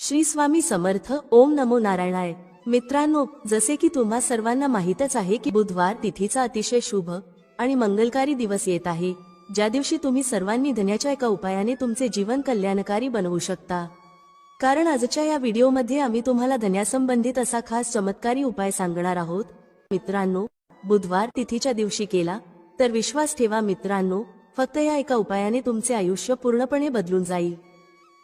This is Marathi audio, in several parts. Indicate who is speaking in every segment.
Speaker 1: श्री स्वामी समर्थ. ओम नमो नारायणाय. मित्रांनो, जसे की तुम्हा सर्वांना माहीतच आहे की बुधवार तिथीचा अतिशय शुभ आणि मंगलकारी दिवस येत आहे, ज्या दिवशी तुम्ही सर्वांनी धन्याच्या एका उपायाने तुमचे जीवन कल्याणकारी बनवू शकता. कारण आजच्या या व्हिडिओमध्ये आम्ही तुम्हाला धन्यासंबंधित असा खास चमत्कारी उपाय सांगणार आहोत. मित्रांनो, बुधवार तिथीच्या दिवशी केला तर विश्वास ठेवा मित्रांनो, फक्त या एका उपायाने तुमचे आयुष्य पूर्णपणे बदलून जाईल.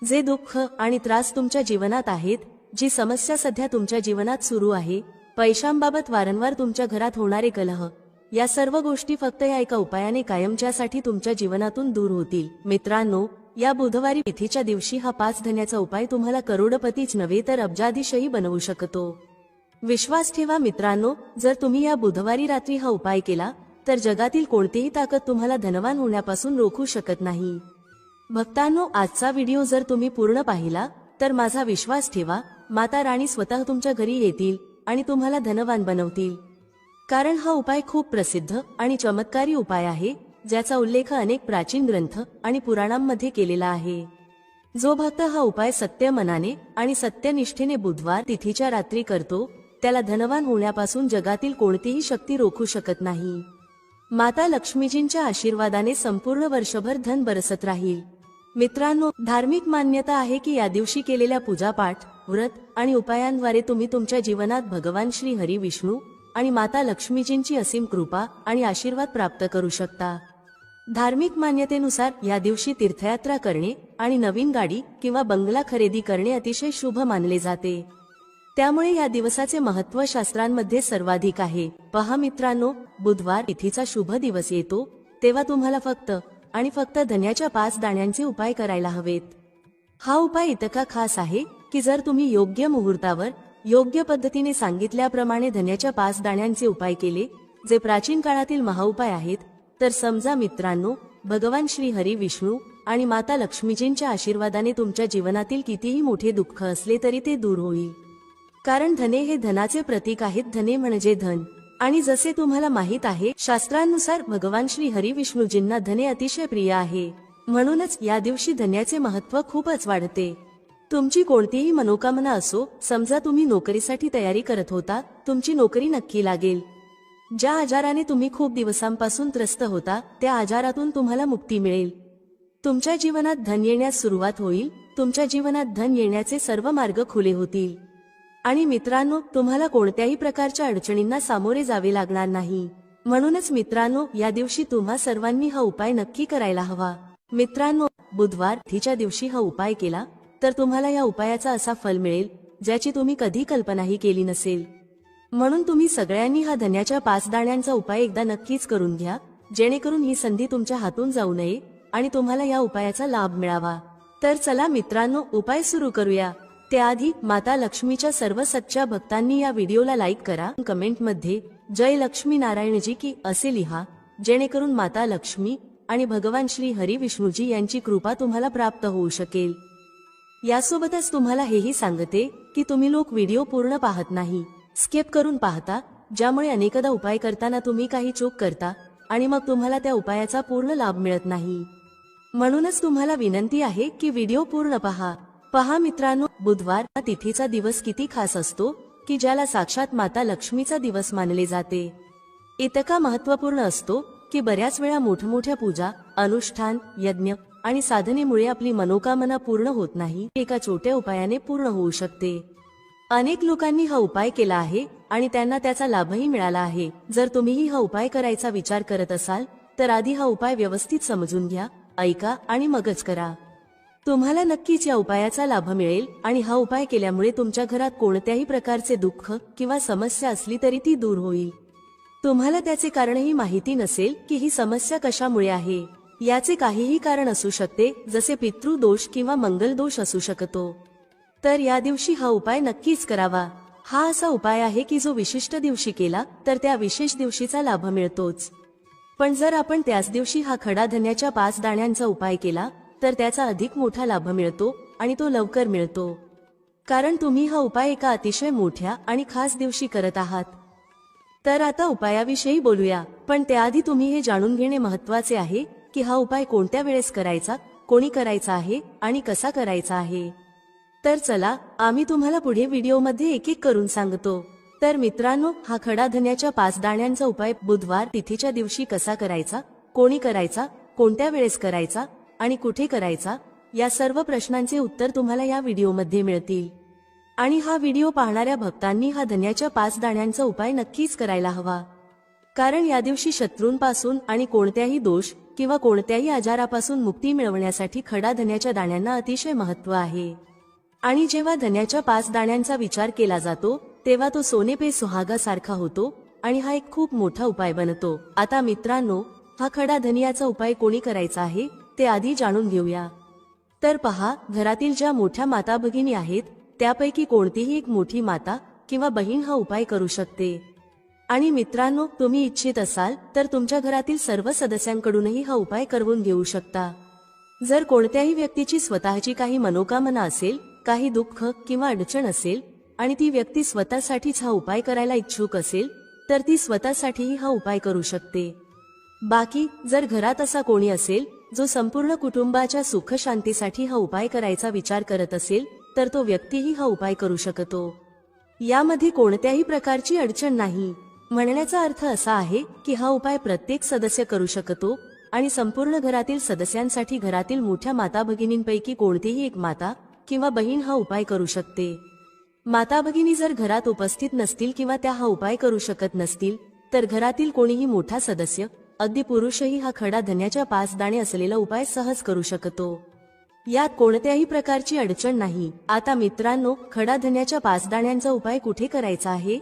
Speaker 1: जे दुःख आणि त्रास तुमच्या जीवनात आहेत, जी समस्या सध्या तुमच्या जीवनात सुरू आहे, पैशांबाबत वारंवार तुमच्या घरात होणारे कलह, या सर्व गोष्टी फक्त या एका उपायाने कायमच्यासाठी तुमच्या जीवनातून दूर होतील. मित्रांनो, या बुधवारी तिथीच्या दिवशी हा 5 धन्याचा उपाय तुम्हाला करोडपतीच नव्हे तर अब्जाधीशही बनवू शकतो. विश्वास ठेवा मित्रांनो, जर तुम्ही या बुधवारी रात्री हा उपाय केला तर जगातील कोणतीही ताकद तुम्हाला धनवान होण्यापासून रोखू शकत नाही. भक्तांनो, आजचा व्हिडिओ जर तुम्ही पूर्ण पाहिला तर माझा विश्वास ठेवा, माता राणी स्वतः तुमच्या घरी येतील आणि तुम्हाला धनवान बनवतील. कारण हा उपाय खूप प्रसिद्ध आणि चमत्कारी उपाय आहे, ज्याचा उल्लेख अनेक प्राचीन ग्रंथ आणि पुराणांमध्ये केलेला आहे. जो भक्त हा उपाय सत्य मनाने आणि सत्यनिष्ठेने बुधवार तिथीच्या रात्री करतो, त्याला धनवान होण्यापासून जगातील कोणतीही शक्ती रोखू शकत नाही. माता लक्ष्मीजींच्या आशीर्वादाने संपूर्ण वर्षभर धन बरसत राहील. मित्रांनो, धार्मिक मान्यता आहे की या दिवशी केलेल्या पूजापाठ, व्रत आणि उपायांद्वारे तुम्ही तुमच्या जीवनात भगवान श्री हरी विष्णू आणि माता लक्ष्मीजींची असीम कृपा आणि आशीर्वाद प्राप्त करू शकता. धार्मिक मान्यतेनुसार या दिवशी तीर्थयात्रा करणे आणि नवीन गाडी किंवा बंगला खरेदी करणे अतिशय शुभ मानले जाते. त्यामुळे या दिवसाचे महत्त्व शास्त्रांमध्ये सर्वाधिक आहे. पहा मित्रांनो, बुधवार तिथीचा शुभ दिवस येतो तेव्हा तुम्हाला फक्त आणि फक्त धन्याच्या 5 दाण्यांचे उपाय करायला हवेत. हा उपाय इतका खास आहे की जर तुम्ही योग्य मुहूर्तावर योग्य पद्धतीने सांगितल्याप्रमाणे धन्याच्या 5 दाण्यांचे उपाय केले, जे प्राचीन काळातील महाउपाय आहेत, तर समजा मित्रांनो, भगवान श्री हरी विष्णू आणि माता लक्ष्मीजींच्या आशीर्वादाने तुमच्या जीवनातील कितीही मोठे दुःख असले तरी ते दूर होईल. कारण धने हे धनाचे प्रतीक आहेत. धने म्हणजे धन. आणि जसे तुम्हाला माहित आहे, शास्त्रांनुसार भगवान श्री हरी विष्णूजींना धने अतिशय प्रिय आहे. म्हणूनच या दिवशी धन्याचे महत्त्व खूपच वाढते. तुमची कोणतीही मनोकामना असो, समजा तुम्ही नोकरीसाठी तयारी करत होता, तुमची नोकरी नक्की लागेल. ज्या आजाराने तुम्ही खूप दिवसांपासून त्रस्त होता, त्या आजारातून तुम्हाला मुक्ती मिळेल. तुमच्या जीवनात धन येण्यास सुरुवात होईल. तुमच्या जीवनात धन येण्याचे सर्व मार्ग खुले होतील. आणि मित्रांनो, तुम्हाला कोणत्याही प्रकारच्या अडचणींना सामोरे जावे लागणार नाही. म्हणूनच मित्रांनो, या दिवशी तुम्हा सर्वांनी हा उपाय नक्की करायला हवा. मित्रांनो, बुधवार तिथीच्या दिवशी हा उपाय केला तर तुम्हाला या उपायाचा असा फल मिळेल, ज्याची तुम्ही कधी कल्पनाही केली नसेल. म्हणून तुम्ही सगळ्यांनी हा धन्याच्या 5 दाण्यांचा उपाय एकदा नक्कीच करून घ्या, जेणेकरून ही संधी तुमच्या हातून जाऊ नये आणि तुम्हाला या उपायाचा लाभ मिळावा. तर चला मित्रांनो, उपाय सुरू करूया. त्याआधी माता लक्ष्मीच्या सर्व सच्च्या भक्तांनी या व्हिडिओला लाईक करा. कमेंटमध्ये जय लक्ष्मी नारायणजी की असे लिहा, जेणेकरून माता लक्ष्मी आणि भगवान श्री हरी विष्णूजी यांची कृपा तुम्हाला प्राप्त होऊ शकेल. यासोबतच तुम्हाला हेही सांगते की तुम्ही लोक व्हिडिओ पूर्ण पाहत नाही, स्किप करून पाहता, ज्यामुळे अनेकदा उपाय करताना तुम्ही काही चूक करता आणि मग तुम्हाला त्या उपायाचा पूर्ण लाभ मिळत नाही. म्हणूनच तुम्हाला विनंती आहे की व्हिडिओ पूर्ण पहा. पहा मित्रांनो, बुधवार तिथीचा दिवस किती खास असतो की ज्याला साक्षात माता लक्ष्मीचा दिवस मानले जाते. इतका महत्त्वपूर्ण असतो की बऱ्याच वेळा मोठमोठ्या पूजा, अनुष्ठान, यज्ञ आणि साधनेमुळे आपली मनोकामना पूर्ण होत नाही, एका छोट्या उपायाने पूर्ण होऊ शकते. अनेक लोकांनी हा उपाय केला आहे आणि त्यांना त्याचा लाभही मिळाला आहे. जर तुम्हीही हा उपाय करायचा विचार करत असाल तर आधी हा उपाय व्यवस्थित समजून घ्या, ऐका आणि मगच करा. तुम्हाला नक्कीच या उपायाचा लाभ मिळेल आणि हा उपाय केल्यामुळे तुमच्या घरात कोणत्याही प्रकारचे दुःख किंवा समस्या असली तरी ती दूर होईल. तुम्हाला त्याचे कारणही माहिती नसेल की ही समस्या कशामुळे आहे. याचे काहीही कारण असू शकते, जसे पितृदोष किंवा मंगलदोष असू शकतो. तर या दिवशी हा उपाय नक्कीच करावा. हा असा उपाय आहे की जो विशिष्ट दिवशी केला तर त्या विशेष दिवशीचा लाभ मिळतोच. पण जर आपण त्याच दिवशी हा खडा धन्याच्या 5 दाण्यांचा उपाय केला तर त्याचा अधिक मोठा लाभ मिळतो आणि तो लवकर मिळतो. कारण तुम्ही हा उपाय एका अतिशय मोठ्या आणि खास दिवशी करत आहात. तर आता उपायाविषयी बोलूया, पण त्याआधी तुम्ही हे जाणून घेणे महत्त्वाचे आहे की हा उपाय कोणत्या वेळेस करायचा, कोणी करायचा आहे आणि कसा करायचा आहे. तर चला आम्ही तुम्हाला पुढे व्हिडिओमध्ये एक एक करून सांगतो। तर मित्रांनो, हा खडा धन्याच्या 5 दाण्यांचा उपाय बुधवार तिथीच्या दिवशी कसा करायचा, कोणी करायचा, कोणत्या वेळेस करायचा आणि कुठे करायचा, या सर्व प्रश्नांचे उत्तर तुम्हाला या व्हिडिओमध्ये मिळतील। आणि हा व्हिडिओ पाहणाऱ्या भक्तांनी हा धन्याच्या 5 दाण्यांचा उपाय नक्कीच करायला हवा, कारण या दिवशी शत्रूंपासून आणि कोणत्याही दोष किंवा कोणत्याही आजारापासून मुक्ती मिळवण्यासाठी खडा धन्याच्या दाण्यांना अतिशय महत्त्व आहे। आणि जेव्हा धन्याच्या 5 दाण्यांचा विचार केला जातो तेव्हा तो सोने पे सुहागा सारखा होतो आणि हा एक खूप मोठा उपाय बनतो। आता मित्रांनो, हा खडा धनियाचा उपाय कोणी करायचा आहे ते आधी जाणून घेऊया। तर पहा, घरातील ज्या मोठ्या माता भगिनी आहेत त्यापैकी कोणतीही एक मोठी माता किंवा बहीण हा उपाय करू शकते। आणि मित्रांनो, तुम्ही इच्छित असाल तर तुमच्या घरातील सर्व सदस्यांकडूनही हा उपाय करवून घेऊ शकता। जर कोणत्याही व्यक्तीची स्वतःची काही मनोकामना असेल, काही दुःख किंवा अडचण असेल आणि ती व्यक्ती स्वतःसाठीच हा उपाय करायला इच्छुक असेल तर ती स्वतःसाठीही हा उपाय करू शकते। बाकी जर घरात असा कोणी असेल जो संपूर्ण कुटुंबाच्या सुख शांतीसाठी हा उपाय करायचा विचार करत असेल तर तो व्यक्तीही हा उपाय करू शकतो। यामध्ये कोणत्याही प्रकारची अडचण नाही। म्हणण्याचा अर्थ असा आहे की हा उपाय प्रत्येक सदस्य करू शकतो आणि संपूर्ण घरातील सदस्यांसाठी घरातील मोठ्या माता भगिनींपैकी कोणतीही एक माता किंवा बहीण हा उपाय करू शकते। माता भगिनी जर घरात उपस्थित नसतील किंवा त्या हा उपाय करू शकत नसतील तर घरातील कोणीही मोठा सदस्य, अगदी पुरुषही हा खडा धन्याच्या 5 दाणे असलेला उपाय सहज करू शकतो। यात कोणत्याही प्रकारची अडचण नाही। आता मित्रांनो, खडा धन्याच्या 5 दाण्यांचा उपाय कुठे करायचा आहे?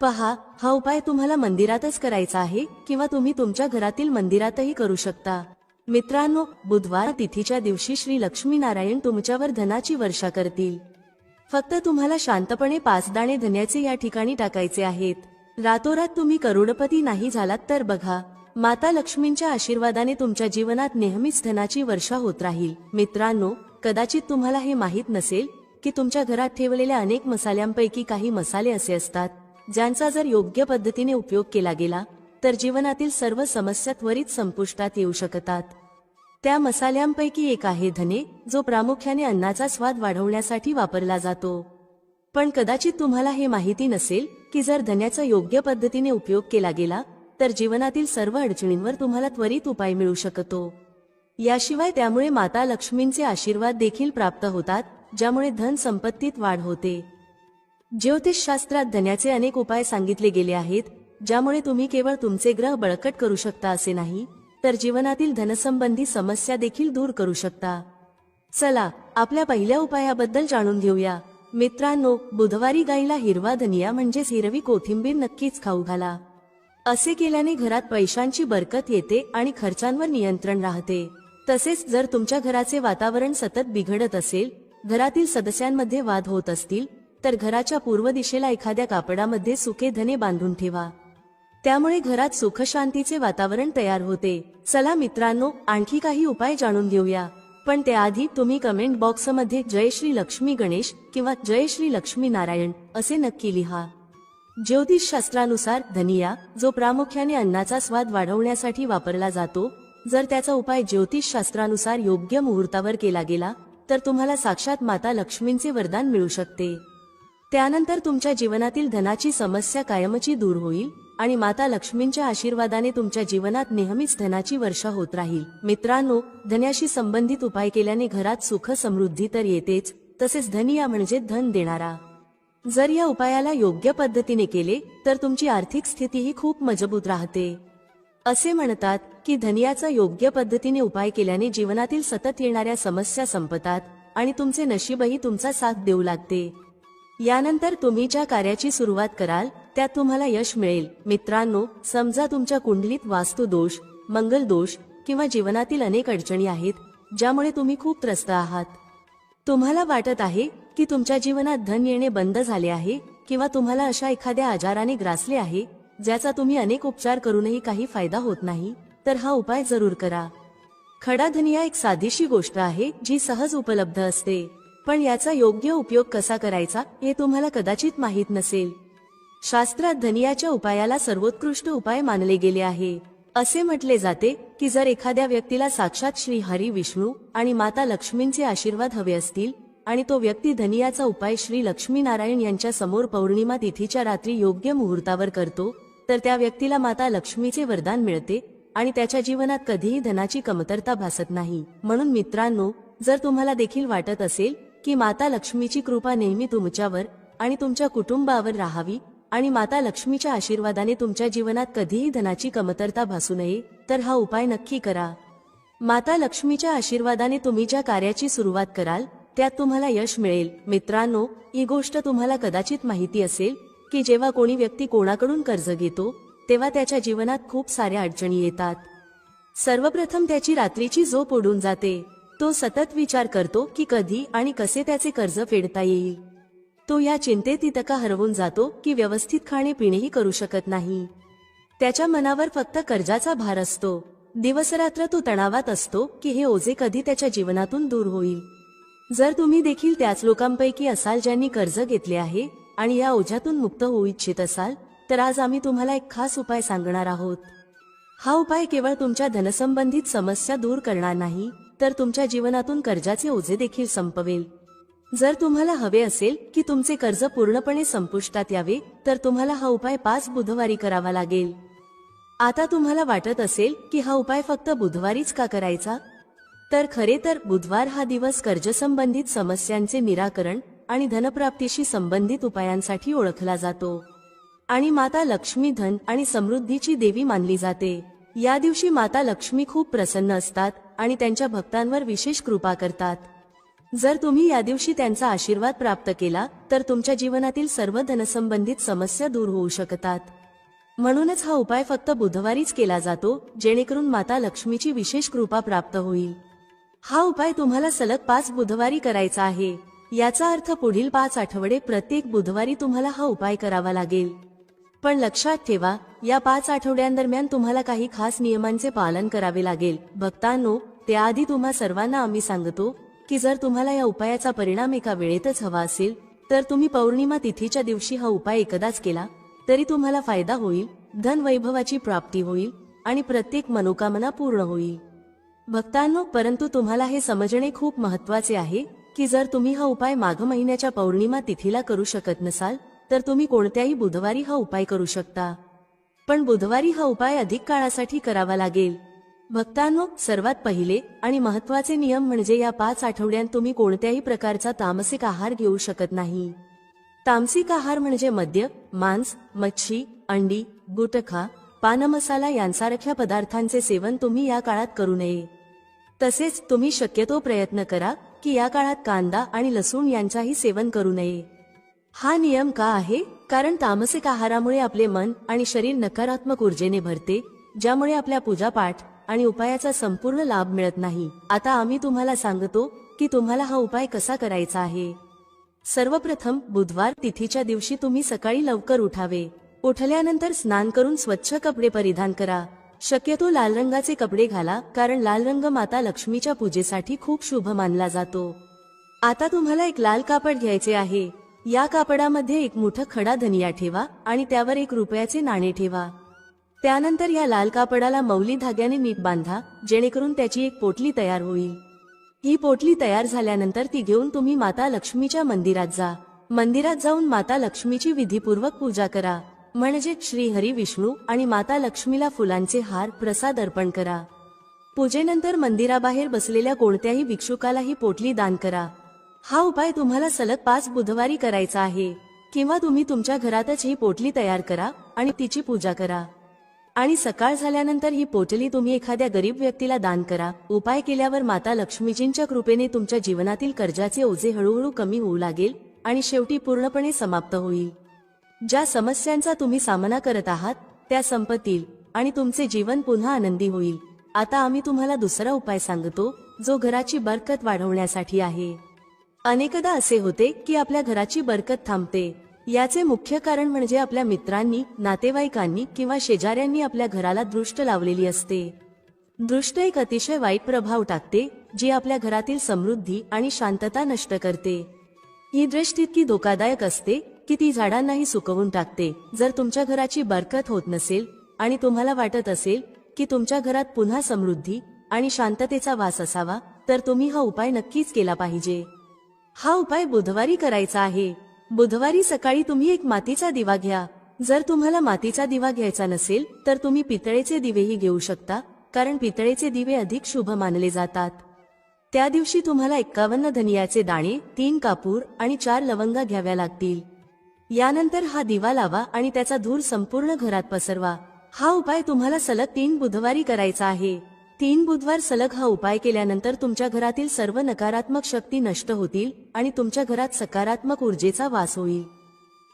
Speaker 1: पहा, हा उपाय तुम्हाला मंदिरातच करायचा आहे किंवा तुम्ही तुमच्या घरातील मंदिरातही करू शकता। मित्रांनो, बुधवार तिथीच्या दिवशी श्री लक्ष्मी नारायण तुमच्यावर धनाची वर्षा करतील। फक्त तुम्हाला शांतपणे 5 दाणे धन्याचे या ठिकाणी टाकायचे आहेत। रातोरात तुम्ही करोडपती नाही झालात तर बघा, माता लक्ष्मींच्या आशीर्वादाने तुमच्या जीवनात नेहमीच धनाची वर्षा होत राहील। मित्रांनो, कदाचित तुम्हाला हे माहीत नसेल की तुमच्या घरात ठेवलेल्या अनेक मसाल्यांपैकी काही मसाले असे असतात ज्यांचा जर योग्य पद्धतीने उपयोग केला गेला तर जीवनातील सर्व समस्या त्वरित संपुष्टात येऊ शकतात। त्या मसाल्यांपैकी एक आहे धने, जो प्रामुख्याने अन्नाचा स्वाद वाढवण्यासाठी वापरला जातो। पण कदाचित तुम्हाला हे माहिती नसेल की जर धन्याचा योग्य पद्धतीने उपयोग केला गेला तर जीवनातील सर्व अडचणींवर तुम्हाला त्वरित उपाय मिळू शकतो। याशिवाय त्यामुळे माता लक्ष्मींचे आशीर्वाद देखील प्राप्त होतात, ज्यामुळे धन संपत्तीत वाढ होते। ज्योतिषशास्त्रात धन्याचे अनेक उपाय सांगितले गेले आहेत, ज्यामुळे तुम्ही केवळ तुमचे ग्रह बळकट करू शकता असे नाही, तर जीवनातील धनसंबंधी समस्या देखील दूर करू शकता। चला आपल्या पहिल्या उपायाबद्दल जाणून घेऊया। मित्रांनो, बुधवारी गाईला हिरवा धनिया म्हणजेच हिरवी कोथिंबीर नक्कीच खाऊ घाला। असे केल्याने घरात पैशांची बरकत येते आणि खर्चांवर नियंत्रण राहते। तसेच जर तुमच्या घराचे वातावरण सतत बिघडत असेल, घरातील सदस्यांमध्ये वाद होत असतील तर घराच्या पूर्व दिशेला एखाद्या कापडामध्ये सुके धने बांधून ठेवा। त्यामुळे घरात सुखशांतीचे वातावरण तयार होते। चला मित्रांनो, आणखी काही उपाय जाणून घेऊया, पण त्याआधी तुम्ही कमेंट बॉक्समध्ये जय श्री लक्ष्मी गणेश किंवा जय श्री लक्ष्मी नारायण असे नक्की लिहा। ज्योतिषशास्त्रानुसार धनिया, जो प्रामुख्याने अन्नाचा स्वाद वाढवण्यासाठी वापरला जातो, जर त्याचा उपाय ज्योतिषशास्त्रानुसार योग्य मुहूर्तावर केला गेला तर तुम्हाला साक्षात माता लक्ष्मींचे वरदान मिळू शकते। त्यानंतर तुमच्या जीवनातील धनाची समस्या कायमची दूर होईल आणि माता लक्ष्मींच्या आशीर्वादाने तुमच्या जीवनात नेहमीच धनाची वर्षा होत राहील। मित्रांनो, धन्याशी संबंधित उपाय केल्याने घरात सुख समृद्धी तर येतेच, तसेच धनिया म्हणजे धन देणारा। जर या उपायाला योग्य पद्धतीने केले तर तुमची आर्थिक स्थितीही खूप मजबूत राहते। असे म्हणतात की धनियाचा योग्य पद्धतीने उपाय केल्याने जीवनातील सतत येणाऱ्या समस्या संपतात आणि तुमचे नशीबही तुमचा साथ देऊ लागते। यानंतर तुम्ही ज्या कार्याची सुरुवात कराल त्यात तुम्हाला यश मिळेल। मित्रांनो, समजा तुमच्या कुंडलीत वास्तु दोष, मंगल दोष किंवा जीवनातील अनेक अडचणी आहेत ज्यामुळे तुम्ही खूप त्रस्त आहात। तुम्हाला वाटत आहे की तुमच्या जीवनात धन येणे बंद झाले आहे किंवा तुम्हाला अशा एखाद्या आजाराने ग्रासले आहे ज्याचा तुम्ही अनेक उपचार करूनही काही फायदा होत नाही, तर हा उपाय जरूर करा। खडा धनिया एक साधीशी गोष्ट आहे जी सहज उपलब्ध असते, पण याचा योग्य उपयोग कसा करायचा हे तुम्हाला कदाचित माहीत नसेल। शास्त्रात धनियाच्या उपायाला सर्वोत्कृष्ट उपाय मानले गेले आहे। असे म्हटले जाते की जर एखाद्या व्यक्तीला साक्षात श्री हरी विष्णू आणि माता लक्ष्मींचे आशीर्वाद हवे असतील आणि तो व्यक्ती धनियाचा उपाय श्री लक्ष्मीनारायण यांच्या समोर पौर्णिमा तिथीच्या रात्री योग्य मुहूर्तावर करतो तर त्या व्यक्तीला माता लक्ष्मीचे वरदान मिळते आणि त्याच्या जीवनात कधीही धनाची कमतरता भासत नाही. म्हणून मित्रांनो, जर तुम्हाला देखील वाटत असेल की माता लक्ष्मीची कृपा नेहमी तुमच्यावर आणि तुमच्या कुटुंबावर राहावी आणि माता लक्ष्मीच्या आशीर्वादाने तुमच्या जीवनात कधीही धनाची कमतरता भासू नये, तर हा उपाय नक्की करा. माता लक्ष्मीच्या आशीर्वादाने तुम्ही ज्या कार्याची सुरुवात कराल त्यात तुम्हाला यश मिळेल. मित्रांनो, ही गोष्ट तुम्हाला कदाचित माहिती असेल की जेव्हा कोणी व्यक्ती कोणाकडून कर्ज घेतो तेव्हा त्याच्या जीवनात खूप साऱ्या अडचणी येतात. सर्वप्रथम त्याची रात्रीची झोप उडून जाते. तो सतत विचार करतो की कधी आणि कसे त्याचे कर्ज फेडता येईल. तो या चिंतेत इतका हरवून जातो की व्यवस्थित खाणे पिणेही करू शकत नाही. त्याच्या मनावर फक्त कर्जाचा भार असतो. दिवसरात्र तो तणावात असतो की हे ओझे कधी त्याच्या जीवनातून दूर होईल. जर तुम्ही देखील त्याच लोकांपैकी असाल ज्यांनी कर्ज घेतले आहे आणि या ओझ्यातून मुक्त होऊ इच्छित असाल, तर आज आम्ही तुम्हाला एक खास उपाय सांगणार आहोत. हा उपाय केवळ तुमच्या धनसंबंधित समस्या दूर करणार नाही, तर तुमच्या जीवनातून कर्जाचे ओझे देखील संपवेल. जर तुम्हाला हवे असेल की तुमचे कर्ज पूर्णपणे संपुष्टात यावे, तर तुम्हाला हा उपाय 5 बुधवारी करावा लागेल. आता तुम्हाला वाटत असेल की हा उपाय फक्त बुधवारीच का करायचा? तर खरे तर बुधवार हा दिवस कर्जसंबंधित समस्यांचे निराकरण आणि धनप्राप्तीशी संबंधित उपायांसाठी ओळखला जातो आणि माता लक्ष्मी धन आणि समृद्धीची देवी मानली जाते. या दिवशी माता लक्ष्मी खूप प्रसन्न असतात आणि त्यांच्या भक्तांवर विशेष कृपा करतात. जर तुम्ही या दिवशी त्यांचा आशीर्वाद प्राप्त केला तर तुमच्या जीवनातील सर्व धनसंबंधित समस्या दूर होऊ शकतात. म्हणूनच हा उपाय फक्त बुधवारीच केला जातो, जेणेकरून माता लक्ष्मीची विशेष कृपा प्राप्त होईल. हा उपाय तुम्हाला सलग 5 बुधवारी करायचा आहे. याचा अर्थ पुढील 5 आठवडे प्रत्येक बुधवारी तुम्हाला हा उपाय करावा लागेल. पण लक्षात ठेवा, या 5 आठवड्यांदरम्यान तुम्हाला काही खास नियमांचे पालन करावे लागेल. भक्तांनो, त्याआधी तुम्हा सर्वांना आम्ही सांगतो की जर तुम्हाला या उपायाचा परिणाम एका वेळेतच हवा असेल, तर तुम्ही पौर्णिमा तिथीच्या दिवशी हा उपाय एकदाच केला तरी तुम्हाला फायदा होईल, धन वैभवाची प्राप्ती होईल आणि प्रत्येक मनोकामना पूर्ण होईल. भक्तांनो, परंतु तुम्हाला हे समजणे खूप महत्त्वाचे आहे की जर तुम्ही हा उपाय माघ महिन्याच्या पौर्णिमा तिथीला करू शकत नसाल, तर तुम्ही कोणत्याही बुधवारी हा उपाय करू शकता. पण बुधवारी हा उपाय अधिक काळासाठी करावा लागेल. भक्तांनो, सर्वात पहिले आणि महत्त्वाचे नियम म्हणजे या 5 आठवड्यांत तुम्ही कोणत्याही प्रकारचा तामसिक आहार घेऊ शकत नाही. तामसिक आहार म्हणजे मद्य, मांस, मच्छी, अंडी, गुटखा, पानमसाला यांसारख्या पदार्थांचे सेवन तुम्ही या काळात करू नये. तसेच तुम्ही शक्यतो प्रयत्न करा की या काळात कांदा आणि लसूण यांचाही सेवन करू नये. हा नियम का आहे? कारण तामसिक आहारामुळे आपले मन आणि शरीर नकारात्मक ऊर्जेने भरते, ज्यामुळे आपल्या पूजापाठ आणि उपायाचा संपूर्ण लाभ मिळत नाही. आता आम्ही तुम्हाला सांगतो की तुम्हाला हा उपाय कसा करायचा आहे. सर्वप्रथम बुधवार तिथीच्या दिवशी तुम्ही सकाळी लवकर उठावे. उठल्यानंतर स्नान करून स्वच्छ कपडे परिधान करा. शक्यतो लाल रंगाचे कपडे घाला, कारण लाल रंग माता लक्ष्मीच्या पूजेसाठी खूप शुभ मानला जातो. आता तुम्हाला एक लाल कापड घ्यायचे आहे. या कापडामध्ये एक मोठा खडा धनिया ठेवा आणि त्यावर 1 रुपयाचे नाणे ठेवा. त्यानंतर या लाल कापडाला मौली धाग्याने नीट बांधा, जेणेकरून त्याची एक पोटली तयार होईल. ही पोटली तयार झाल्यानंतर ती घेऊन तुम्ही माता लक्ष्मीच्या मंदिरात जा. मंदिरात जाऊन माता लक्ष्मीची विधीपूर्वक पूजा करा. म्हणजे श्री हरी विष्णू आणि माता लक्ष्मीला फुलांचे हार प्रसाद अर्पण करा. पूजेनंतर मंदिराबाहेर बसलेल्या कोणत्याही भिक्षुकाला ही पोटली दान करा. हा उपाय तुम्हाला सलग 5 बुधवारी करायचा आहे. किंवा तुम्ही तुमच्या घरातच ही पोटली तयार करा आणि तिची पूजा करा. आणि सकाळ झाल्यानंतर ही पोटली तुम्ही एखाद्या गरीब व्यक्तीला दान करा. उपाय केल्यावर माता लक्ष्मीजींच्या कृपेने तुमच्या जीवनातील कर्जाचे ओझे हळूहळू कमी होऊ लागेल आणि शेवटी पूर्णपणे समाप्त होईल. ज्या समस्यांचा तुम्ही सामना करत आहात त्या संपतील आणि तुमचे जीवन पुन्हा आनंदी होईल. आता आम्ही तुम्हाला दुसरा उपाय सांगतो, जो घराची बरकत वाढवण्यासाठी आहे. अनेकदा असे होते की आपल्या घराची बरकत थांबते. याचे मुख्य कारण म्हणजे आपल्या मित्रांनी, नातेवाईकांनी किंवा शेजाऱ्यांनी आपल्या घराला दृष्ट लावलेली असते. दृष्ट एक अतिशय वाईट प्रभाव टाकते, जी आपल्या घरातील समृद्धी आणि शांतता नष्ट करते. ही दृष्ट इतकी धोकादायक असते की ती झाडांनाही सुकवून टाकते. जर तुमच्या घराची बरकत होत नसेल आणि तुम्हाला वाटत असेल की तुमच्या घरात पुन्हा समृद्धी आणि शांततेचा वास असावा, तर तुम्ही हा उपाय नक्कीच केला पाहिजे. हा उपाय बुधवारी करायचा आहे. बुधवारी सकाळी तुम्ही एक मातीचा दिवा घ्या. जर तुम्हाला मातीचा दिवा घ्यायचा नसेल तर तुम्ही पितळेचे दिवेही घेऊ शकता, कारण पितळेचे दिवे अधिक शुभ मानले जातात. त्या दिवशी तुम्हाला 51 धनियाचे दाणे, 3 कापूर आणि 4 लवंगा घ्याव्या लागतील. यानंतर हा दिवा लावा आणि त्याचा धूर संपूर्ण घरात पसरवा. हा उपाय तुम्हाला सलग 3 बुधवारी करायचा आहे. 3 बुधवार सलग हा उपाय केल्यानंतर तुमच्या घरातील सर्व नकारात्मक शक्ती नष्ट होतील आणि तुमच्या घरात सकारात्मक ऊर्जेचा वास होईल.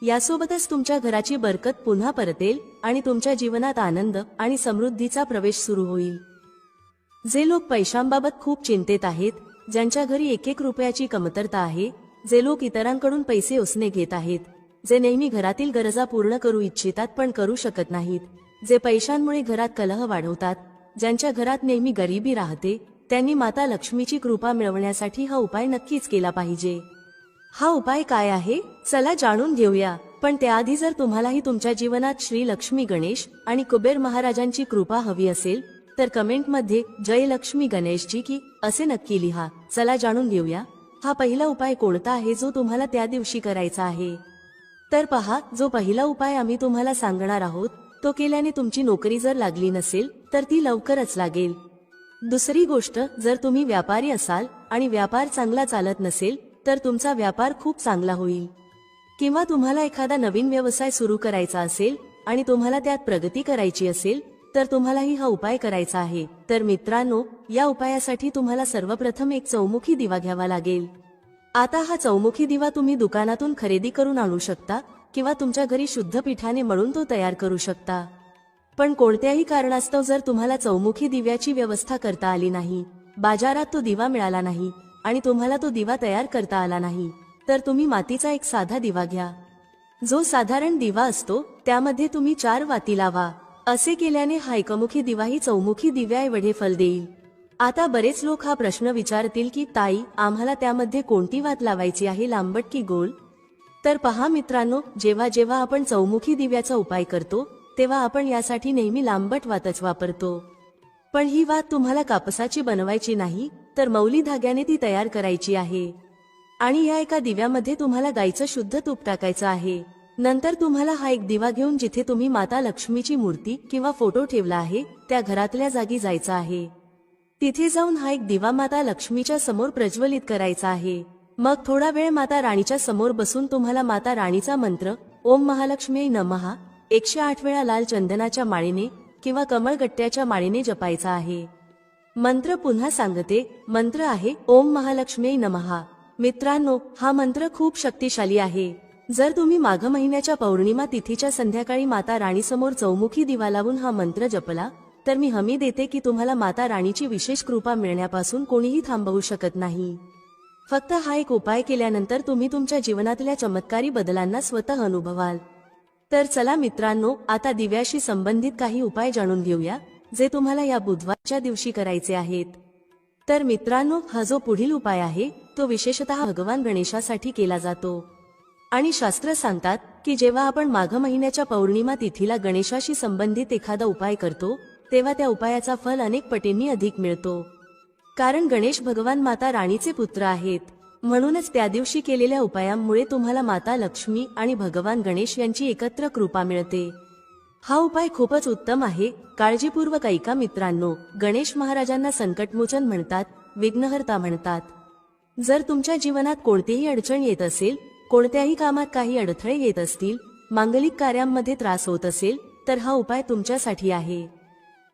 Speaker 1: यासोबतच तुमच्या घराची बरकत पुन्हा परतेल आणि तुमच्या जीवनात आनंद आणि समृद्धीचा प्रवेश सुरू होईल. जे लोक पैशांबाबत खूप चिंतेत आहेत, ज्यांच्या घरी 1-1 रुपयाची कमतरता आहे, जे लोक इतरांकडून पैसे उसने घेत आहेत, जे नेहमी घरातील गरजा पूर्ण करू इच्छितात पण करू शकत नाहीत, जे पैशांमुळे घरात कलह वाढवतात, ज्यांच्या घरात नेहमी गरिबी राहते, त्यांनी माता लक्ष्मीची कृपा मिळवण्यासाठी हा उपाय नक्कीच केला पाहिजे. हा उपाय काय आहे? चला जाणून घेऊया. पण त्याआधी जर तुम्हालाही तुमच्या जीवनात श्री लक्ष्मी गणेश आणि कुबेर महाराजांची कृपा हवी असेल तर कमेंटमध्ये जय लक्ष्मी गणेशजी की असे नक्की लिहा. चला जाणून घेऊया हा पहिला उपाय कोणता आहे जो तुम्हाला त्या दिवशी करायचा आहे. तर पहा, जो पहिला उपाय आम्ही तुम्हाला सांगणार आहोत तो केल्याने तुमची नोकरी जर लागली नसेल तर ती लवकरच लागेल. दुसरी गोष्ट, जर तुम्ही व्यापारी असाल आणि व्यापार चांगला चालत नसेल तर तुमचा व्यापार खूप चांगला होईल. किंवा तुम्हाला एखादा नवीन व्यवसाय सुरू करायचा असेल आणि तुम्हाला त्यात प्रगती करायची असेल तर तुम्हालाही हा उपाय करायचा आहे. तर मित्रांनो, या उपायासाठी तुम्हाला सर्वप्रथम एक चौमुखी दिवा घ्यावा लागेल. आता हा चौमुखी दिवा तुम्ही दुकानातून खरेदी करून आणू शकता किंवा तुमच्या घरी शुद्ध पिठाने मळून तो तयार करू शकता. पण कोणत्याही कारणास्तव जर तुम्हाला चौमुखी दिव्याची व्यवस्था करता आली नाही, बाजारात तो दिवा मिळाला नाही आणि तुम्हाला तो दिवा तयार करता आला नाही, तर तुम्ही मातीचा एक साधा दिवा घ्या. जो साधारण दिवा असतो त्यामध्ये तुम्ही 4 वाती लावा. असे केल्याने हा एकमुखी दिवाही चौमुखी दिव्याएवढे फल देईल. आता बरेच लोक हा प्रश्न विचारतील की ताई, आम्हाला त्यामध्ये कोणती वात लावायची आहे, लांबट की गोल? तर पहा मित्रांनो, जेव्हा जेव्हा आपण चौमुखी दिव्याचा उपाय करतो तेव्हा आपण यासाठी नेहमी लांबट वातच वापरतो. पण ही वात तुम्हाला कापसाची बनवायची नाही, तर मौली धाग्याने ती तयार करायची आहे. आणि या एका दिव्यामध्ये तुम्हाला गाईचं शुद्ध तूप टाकायचं आहे. नंतर तुम्हाला हा एक दिवा घेऊन जिथे तुम्ही माता लक्ष्मीची मूर्ती किंवा फोटो ठेवला आहे त्या घरातल्या जागी जायचं आहे. तिथे जाऊन हा एक दिवा माता लक्ष्मीच्या समोर प्रज्वलित करायचा आहे. मग थोडा वेळ माता राणीच्या समोर बसून तुम्हाला माता राणीचा मंत्र ओम महालक्ष्मी नमः 108 वेळा लाल चंदनाच्या माळेने किंवा कमळगट्ट्याच्या माळेने जपायचा आहे. मंत्र पुन्हा सांगते, मंत्र आहे ओम महालक्ष्मी नमः. मित्रांनो, हा मंत्र खूप शक्तिशाली आहे. जर तुम्ही माघ महिन्याच्या पौर्णिमा तिथीच्या संध्याकाळी माता राणीसमोर चौमुखी दिवा लावून हा मंत्र जपला तर मी हमी देते की तुम्हाला माता राणीची विशेष कृपा मिळण्यापासून कोणीही थांबवू शकत नाही. फक्त हा एक उपाय केल्यानंतर तुम्ही तुमच्या जीवनातल्या चमत्कारी बदलांना स्वतः अनुभवाल. तर चला मित्रांनो, आता दिव्याशी संबंधित काही उपाय जाणून घेऊया जे तुम्हाला या बुधवारच्या दिवशी करायचे आहेत. तर मित्रांनो, हा जो पुढील उपाय आहे तो विशेषतः भगवान गणेशासाठी केला जातो. आणि शास्त्र सांगतात की जेव्हा आपण माघ महिन्याच्या पौर्णिमा तिथीला गणेशाशी संबंधित एखादा उपाय करतो तेव्हा त्या उपायाचा फल अनेक पटींनी अधिक मिळतो. कारण गणेश भगवान माता राणीचे पुत्र आहेत. म्हणूनच त्या दिवशी केलेल्या उपायांमुळे तुम्हाला माता लक्ष्मी आणि भगवान गणेश यांची एकत्र कृपा मिळते. हा उपाय खूपच उत्तम आहे. काळजीपूर्वक ऐका मित्रांनो. गणेश महाराजांना संकटमोचन म्हणतात, विघ्नहर्ता म्हणतात. जर तुमच्या जीवनात कोणतीही अडचण येत असेल, कोणत्याही कामात काही अडथळे येत असतील, मांगलिक कार्यांमध्ये त्रास होत असेल तर हा उपाय तुमच्यासाठी आहे.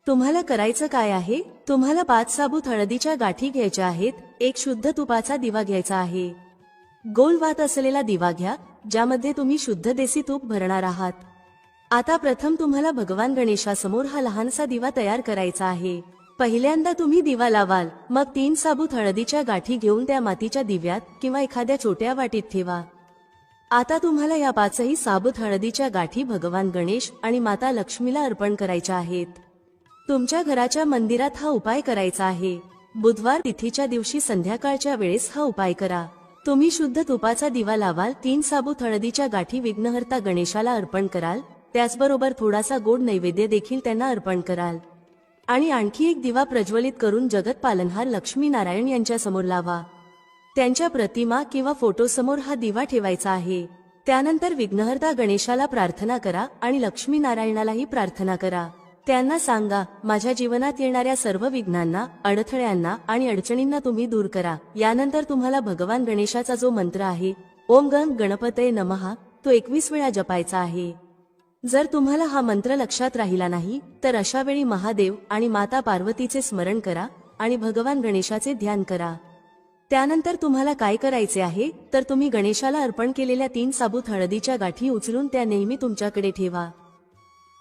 Speaker 1: तुम्हाला करायचं काय आहे? तुम्हाला 5 साबूत हळदीच्या गाठी घ्यायच्या आहेत. एक शुद्ध तुपाचा दिवा घ्यायचा आहे. गोल वात असलेला दिवा घ्या ज्यामध्ये तुम्ही शुद्ध देसी तूप भरणार आहात. आता प्रथम तुम्हाला भगवान गणेशासमोर हा लहानसा दिवा तयार करायचा आहे. पहिल्यांदा तुम्ही दिवा लावाल, मग 3 साबूत हळदीच्या गाठी घेऊन त्या मातीच्या दिव्यात किंवा एखाद्या छोट्या वाटीत ठेवा. आता तुम्हाला या 5ही साबूत हळदीच्या गाठी भगवान गणेश आणि माता लक्ष्मीला अर्पण करायच्या आहेत. तुमच्या घराच्या मंदिरात हा उपाय करायचा आहे. बुधवार तिथीच्या दिवशी संध्याकाळच्या वेळेस हा उपाय करा. तुम्ही शुद्ध तुपाचा दिवा लावाल, 3 साबूत हळदीच्या गाठी विघ्नहर्ता गणेशाला अर्पण कराल, त्याचबरोबर थोडासा गोड नैवेद्य देखील त्यांना अर्पण कराल. आणि आणखी एक दिवा प्रज्वलित करून जगत पालनहार लक्ष्मी नारायण यांच्या समोर लावा. त्यांच्या प्रतिमा किंवा फोटोसमोर हा दिवा ठेवायचा आहे. त्यानंतर विघ्नहर्ता गणेशाला प्रार्थना करा आणि लक्ष्मीनारायणालाही प्रार्थना करा. त्यांना सांगा, माझ्या जीवनात येणाऱ्या सर्व विघ्नांना, अडथळ्यांना आणि अडचणींना तुम्ही दूर करा. यानंतर तुम्हाला भगवान गणेशाचा जो मंत्र आहे, ओम गण गणपतये नमः, तो 21 वेळा जपायचा आहे. जर तुम्हाला हा मंत्र लक्षात राहिला नाही तर अशा वेळी महादेव आणि माता पार्वतीचे स्मरण करा आणि भगवान गणेशाचे ध्यान करा. त्यानंतर तुम्हाला काय करायचे आहे तर तुम्ही गणेशाला अर्पण केलेल्या 3 साबूत हळदीच्या गाठी उचलून त्या नेहमी तुमच्याकडे ठेवा.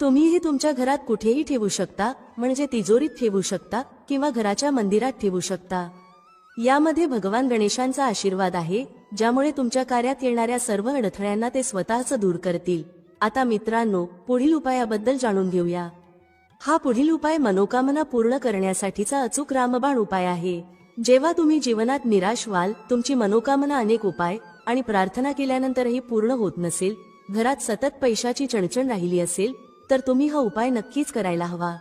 Speaker 1: तुम्ही हे तुमच्या घरात कुठेही ठेवू शकता, म्हणजे तिजोरीत ठेवू शकता किंवा घराच्या मंदिरात ठेवू शकता. यामध्ये भगवान गणेशांचा आशीर्वाद आहे, ज्यामुळे तुमच्या कार्यात येणाऱ्या सर्व अडथळ्यांना ते स्वतःच दूर करतील. आता मित्रांनो, पुढील उपायाबद्दल जाणून घेऊया. हा पुढील उपाय मनोकामना पूर्ण करण्यासाठीचा अचूक रामबाण उपाय आहे. जेव्हा तुम्ही जीवनात निराश व्हाल, तुमची मनोकामना अनेक उपाय आणि प्रार्थना केल्यानंतरही पूर्ण होत नसेल, घरात सतत पैशाची चणचण राहिली असेल, तर तुम्ही हा उपाय नक्कीच करायला हवा.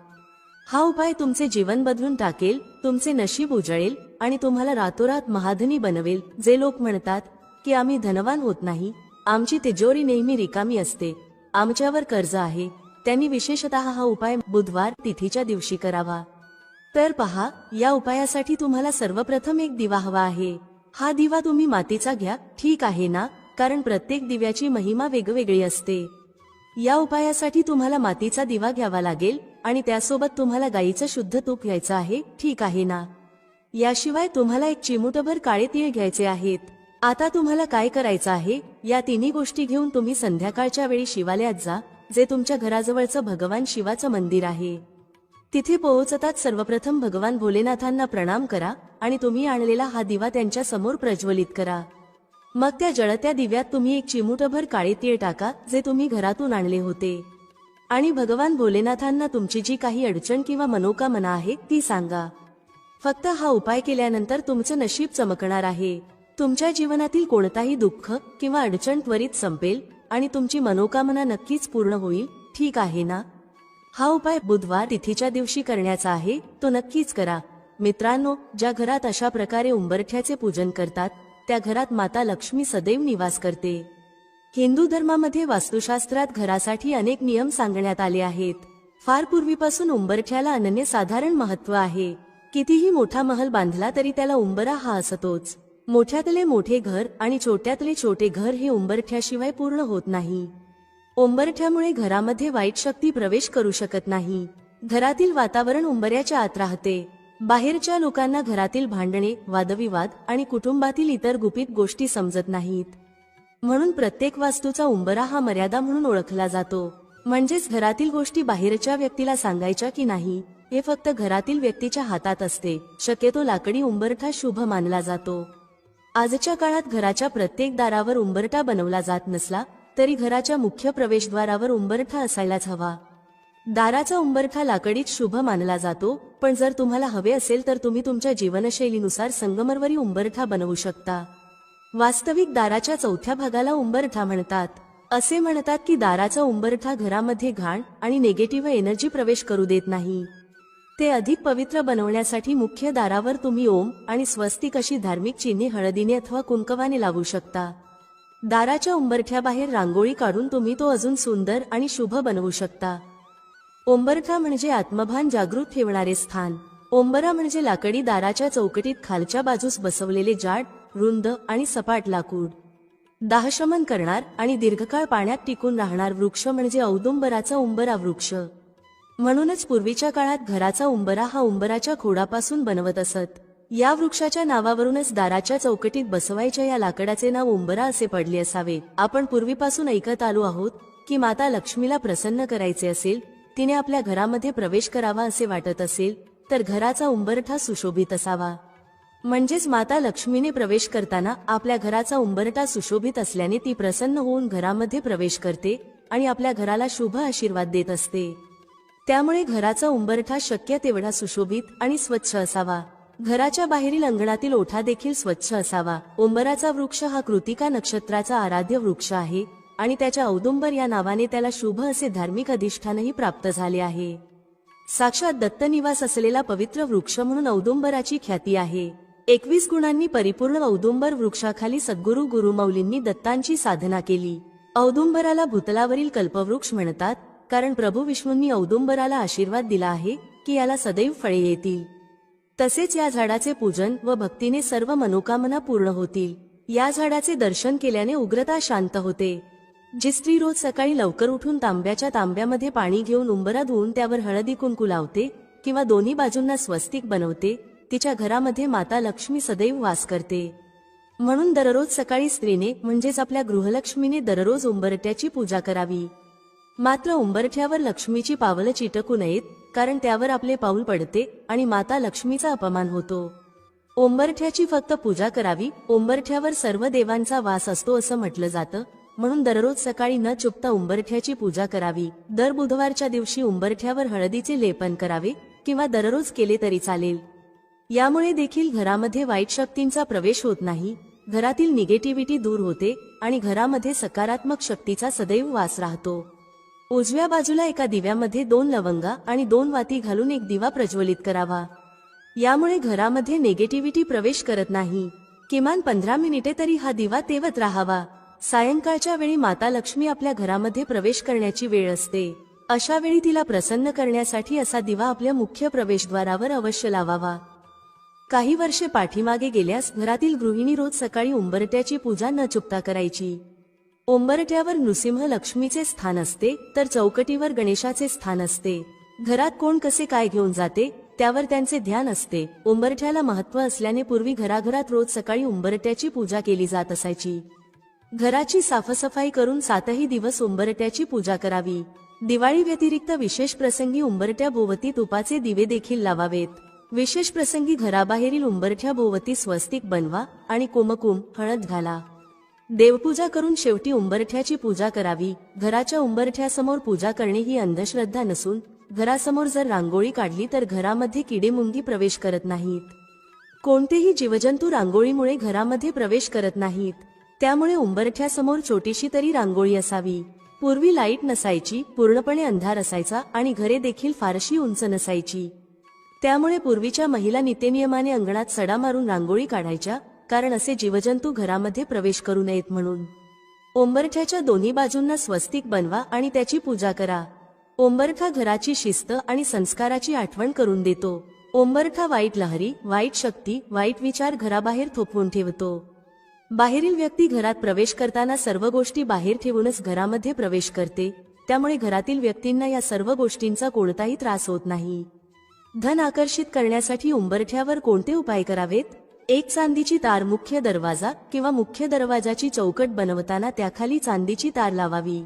Speaker 1: हा उपाय तुमचे जीवन बदलून टाकेल, तुमचे नशीब उजळेल आणि तुम्हाला रातोरात महाधनी बनवेल. जे लोक म्हणतात की आम्ही धनवान होत नाही, आमची तिजोरी नेहमी रिकामी असते, आमच्यावर कर्ज आहे, त्यांनी विशेषतः हा उपाय बुधवार तिथीच्या दिवशी करावा. तर पहा, या उपायासाठी तुम्हाला सर्वप्रथम एक दिवा हवा आहे. हा दिवा तुम्ही मातीचा घ्या, ठीक आहे ना, कारण प्रत्येक दिव्याची महिमा वेगवेगळी असते. या उपायासाठी तुम्हाला मातीचा दिवा घ्यावा लागेल आणि त्यासोबत तुम्हाला गाईचं शुद्ध तूप घ्यायचं आहे, ठीक आहे ना. याशिवाय तुम्हाला एक चिमूटभर काळे तीळ घ्यायचे आहेत. आता तुम्हाला काय करायचं आहे, या तिन्ही गोष्टी घेऊन तुम्ही संध्याकाळच्या वेळी शिवालयात जा, जे तुमच्या घराजवळचं भगवान शिवाचं मंदिर आहे. तिथे पोहोचताच सर्वप्रथम भगवान भोलेनाथांना प्रणाम करा आणि तुम्ही आणलेला हा दिवा त्यांच्या समोर प्रज्वलित करा. मग त्या जळत्या दिव्यात तुम्ही एक चिमूटभर काळे तीळ टाका, जे तुम्ही घरातून आणले होते, आणि भगवान भोलेनाथांना तुमची जी काही अडचण किंवा मनोकामना आहे ती सांगा. फक्त हा उपाय केल्यानंतर तुमचं नशीब चमकणार आहे. तुमच्या जीवनातील कोणताही दुःख किंवा अडचण त्वरित संपेल आणि तुमची मनोकामना नक्कीच पूर्ण होईल, ठीक आहे ना. हा उपाय बुधवार तिथीच्या दिवशी करण्याचा आहे, तो नक्कीच करा. मित्रांनो, ज्या घरात अशा प्रकारे उंबरठ्याचे पूजन करतात त्या घरात माता लक्ष्मी सदैव निवास करते. हिंदू धर्मामध्ये वास्तुशास्त्रात घरासाठी अनेक नियम सांगण्यात आले आहेत. फार पूर्वीपासून उंबरठ्याला अनन्यसाधारण महत्त्व आहे. कितीही मोठा महल बांधला तरी त्याला उंबरा हा असतोच. मोठ्यातले मोठे घर आणि छोट्यातले छोटे घर हे उंबरठ्याशिवाय पूर्ण होत नाही. उंबरठ्यामुळे घरामध्ये वाईट शक्ती प्रवेश करू शकत नाही. घरातील वातावरण उंबऱ्याच्या आत राहते. बाहेरच्या लोकांना घरातील भांडणे, वादविवाद आणि कुटुंबातील इतर गुपित गोष्टी समजत नाहीत. म्हणून प्रत्येक वास्तूचा उंबरा हा मर्यादा म्हणून ओळखला जातो. म्हणजेच घरातील गोष्टी बाहेरच्या व्यक्तीला सांगायच्या की नाही हे फक्त घरातील व्यक्तीच्या हातात असते. शक्यतो लाकडी उंबरठा शुभ मानला जातो. आजच्या काळात घराच्या प्रत्येक दारावर उंबरठा बनवला जात नसला तरी घराच्या मुख्य प्रवेशद्वारावर उंबरठा असायलाच हवा. दाराचा उंबरठा लाकडीत शुभ मानला जातो, पण जर तुम्हाला हवे असेल तर तुम्ही तुमच्या जीवनशैलीनुसार संगमरवरी उंबरठा बनवू शकता. वास्तविक दाराच्या चौथ्या भागाला उंबरठा म्हणतात. असे म्हणतात की दाराचा उंबरठा घरामध्ये घाण आणि निगेटिव्ह एनर्जी प्रवेश करू देत नाही. ते अधिक पवित्र बनवण्यासाठी मुख्य दारावर तुम्ही ओम आणि स्वस्तिक अशी धार्मिक चिन्हे हळदीने अथवा कुंकवाने लावू शकता. दाराच्या उंबरठ्याबाहेर रांगोळी काढून तुम्ही तो अजून सुंदर आणि शुभ बनवू शकता. उंबरठा म्हणजे आत्मभान जागृत ठेवणारे स्थान. उंबरा म्हणजे लाकडी दाराच्या चौकटीत खालच्या बाजूस बसवलेले जाड, रुंद आणि सपाट लाकूड. दाहशमन करणार आणि दीर्घकाळ पाण्यात टिकून राहणार वृक्ष म्हणजे औदुंबराचा उंबरा वृक्ष. म्हणूनच पूर्वीच्या काळात घराचा उंबरा हा उंबराच्या खोडापासून बनवत असत. या वृक्षाच्या नावावरूनच दाराच्या चौकटीत बसवायच्या या लाकडाचे नाव उंबरा असे पडले असावे. आपण पूर्वीपासून ऐकत आलो आहोत की माता लक्ष्मीला प्रसन्न करायचे असेल, तिने आपल्या घरामध्ये प्रवेश करावा असे वाटत असेल तर घराचा उंबरठा सुशोभित असावा. म्हणजेच माता लक्ष्मीने प्रवेश करताना आपल्या घराचा उंबरठा सुशोभित असल्याने ती प्रसन्न होऊन घरामध्ये प्रवेश करते आणि आपल्या घराला शुभ आशीर्वाद देत असते. त्यामुळे घराचा उंबरठा शक्य तेवढा सुशोभित आणि स्वच्छ असावा. घराच्या बाहेरील अंगणातील ओठा देखील स्वच्छ असावा. उंबराचा वृक्ष हा कृतिका नक्षत्राचा आराध्य वृक्ष आहे आणि त्याच्या औदुंबर या नावाने त्याला शुभ असे धार्मिक अधिष्ठानही प्राप्त झाले आहे. साक्षात दत्त निवास असलेला पवित्र वृक्ष म्हणून औदुंबराची ख्याती आहे. 21 गुणांनी परिपूर्ण औदुंबर वृक्षाखाली सद्गुरू गुरुमौलींनी दत्तांची साधना केली. औदुंबराला भूतलावरील कल्पवृक्ष म्हणतात, कारण प्रभू विष्णूंनी औदुंबराला आशीर्वाद दिला आहे की याला सदैव फळे येतील. तसेच या झाडाचे पूजन व भक्तीने सर्व मनोकामना पूर्ण होतील. या झाडाचे दर्शन केल्याने उग्रता शांत होते. जी स्त्री रोज सकाळी लवकर उठून तांब्यामध्ये पाणी घेऊन उंबरा धुवून त्यावर हळदी कुंकू लावते किंवा दोन्ही बाजूंना स्वस्तिक बनवते, तिच्या घरामध्ये माता लक्ष्मी सदैव वास करते. म्हणून दररोज सकाळी स्त्रीने म्हणजेच आपल्या गृहलक्ष्मीने दररोज उंबरठ्याची पूजा करावी. मात्र उंबरठ्यावर लक्ष्मीची पावलं चिटकू नयेत, कारण त्यावर आपले पाऊल पडते आणि माता लक्ष्मीचा अपमान होतो. उंबरठ्याची फक्त पूजा करावी. उंबरठ्यावर सर्व देवांचा वास असतो असं म्हटलं जातं, म्हणून दररोज सकाळी न चुकता उंबरठ्याची पूजा करावी. दर बुधवारच्या दिवशी उंबरठ्यावर हळदीचे लेपन करावे किंवा दररोज केले तरी चालेल. यामुळे देखील घरामध्ये वाईट शक्तींचा प्रवेश होत नाही, घरातील निगेटिव्हिटी दूर होते आणि घरामध्ये सकारात्मक शक्तीचा सदैव वास राहतो. उजव्या बाजूला एका दिव्यामध्ये 2 लवंगा आणि 2 वाती घालून एक दिवा प्रज्वलित करावा. यामुळे घरामध्ये निगेटिव्हिटी प्रवेश करत नाही. किमान 15 मिनिटे तरी हा दिवा तेवत राहावा. सायंकाळच्या वेळी माता लक्ष्मी आपल्या घरामध्ये प्रवेश करण्याची वेळ असते. अशा वेळी तिला प्रसन्न करण्यासाठी असा दिवा आपल्या मुख्य प्रवेशद्वारावर अवश्य लावावा. काही वर्षे पाठीमागे गेल्यास घरातील गृहिणी रोज सकाळी उंबरठ्याची पूजा न चुकता करायची. उंबरठ्यावर नृसिंह लक्ष्मीचे स्थान असते, तर चौकटीवर गणेशाचे स्थान असते. घरात कोण कसे काय घेऊन जाते त्यावर त्यांचे ध्यान असते. उंबरठ्याला महत्त्व असल्याने पूर्वी घराघरात रोज सकाळी उंबरठ्याची पूजा केली जात असायची. घराची साफसफाई करून 7ही दिवस उंबरठ्याची पूजा करावी. दिवाळी व्यतिरिक्त विशेष प्रसंगी उंबरठ्या भोवती तुपाचे दिवे देखील लावावेत. विशेष प्रसंगी घराबाहेरील उंबरठ्या भोवती स्वस्तिक बनवा आणि कुमकुम हळद घाला. देवपूजा करून शेवटी उंबरठ्याची पूजा करावी. घराच्या उंबरठ्यासमोर पूजा करणे ही अंधश्रद्धा नसून घरासमोर जर रांगोळी काढली तर घरामध्ये किडेमुंगी प्रवेश करत नाहीत. कोणतेही जीवजंतू रांगोळीमुळे घरामध्ये प्रवेश करत नाहीत. त्यामुळे उंबरठ्यासमोर छोटीशी तरी रांगोळी असावी. पूर्वी लाईट नसायची, पूर्णपणे अंधार असायचा आणि घरे देखील फारशी उंच नसायची. त्यामुळे पूर्वीच्या महिला नित्यनियमाने अंगणात सडा मारून रांगोळी काढायच्या, कारण असे जीवजंतू घरामध्ये प्रवेश करू नयेत म्हणून. उंबरठ्याच्या दोन्ही बाजूंना स्वस्तिक बनवा आणि त्याची पूजा करा. उंबरठा घराची शिस्त आणि संस्काराची आठवण करून देतो. उंबरठा वाईट लहरी, वाईट शक्ती, वाईट विचार घराबाहेर थोपवून ठेवतो. बाहेरील व्यक्ती घरात प्रवेश करताना सर्व गोष्टी बाहेर ठेवूनच घरामध्ये प्रवेश करते. त्यामुळे घरातील व्यक्तींना या सर्व गोष्टींचा कोणताही त्रास होत नाही. धन आकर्षित करण्यासाठी उंबरठ्यावर कोणते उपाय करावेत? एक चांदीची तार मुख्य दरवाजा किंवा मुख्य दरवाजाची चौकट बनवताना त्याखाली चांदीची तार लावावी.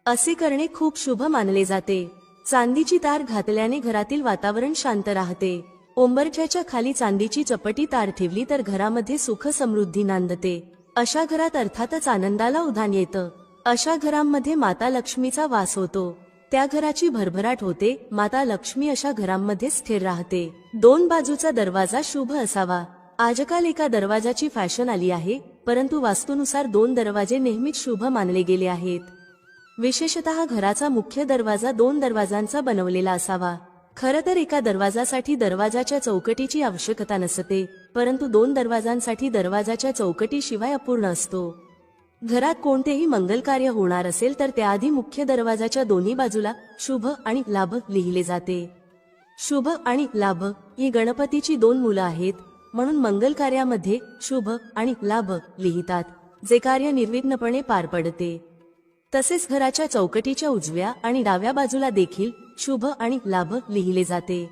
Speaker 1: असे करणे खूप शुभ मानले जाते. चांदीची तार घातल्याने घरातील वातावरण शांत राहते. उंबरठ्याच्या खाली चांदीची चपटी तार ठेवली तर घरामध्ये सुख समृद्धी नांदते. अशा घरात अर्थातच आनंदाला उधाण येतं. अशा घरांमध्ये माता लक्ष्मीचा वास होतो. त्या घराची भरभराट होते. माता लक्ष्मी अशा घरांमध्ये स्थिर राहते. 2 बाजूचा दरवाजा शुभ असावा. आजकाल एका दरवाजाची फॅशन आली आहे, परंतु वास्तूनुसार 2 दरवाजे नेहमीच शुभ मानले गेले आहेत. विशेषतः घराचा मुख्य दरवाजा 2 दरवाजांचा बनवलेला असावा. खरं तर एका दरवाजासाठी दरवाजाच्या चौकटीची आवश्यकता नसते, परंतु 2 दरवाजांसाठी दरवाजाच्या चौकटीशिवाय अपूर्ण असतो. घरात कोणतेही मंगल कार्य होणार असेल तर त्याआधी मुख्य दरवाजाच्या दोन्ही बाजूला शुभ आणि लाभ लिहिले जाते. शुभ आणि लाभ ही गणपतीची 2 मुलं आहेत, म्हणून मंगल कार्यामध्ये शुभ आणि लाभ लिहितात, जे कार्य निर्विघ्नपणे पार पडते. तसेच घराच्या चौकटीच्या उजव्या आणि डाव्या बाजूला देखील शुभ आणि लाभ लिहिले जाते.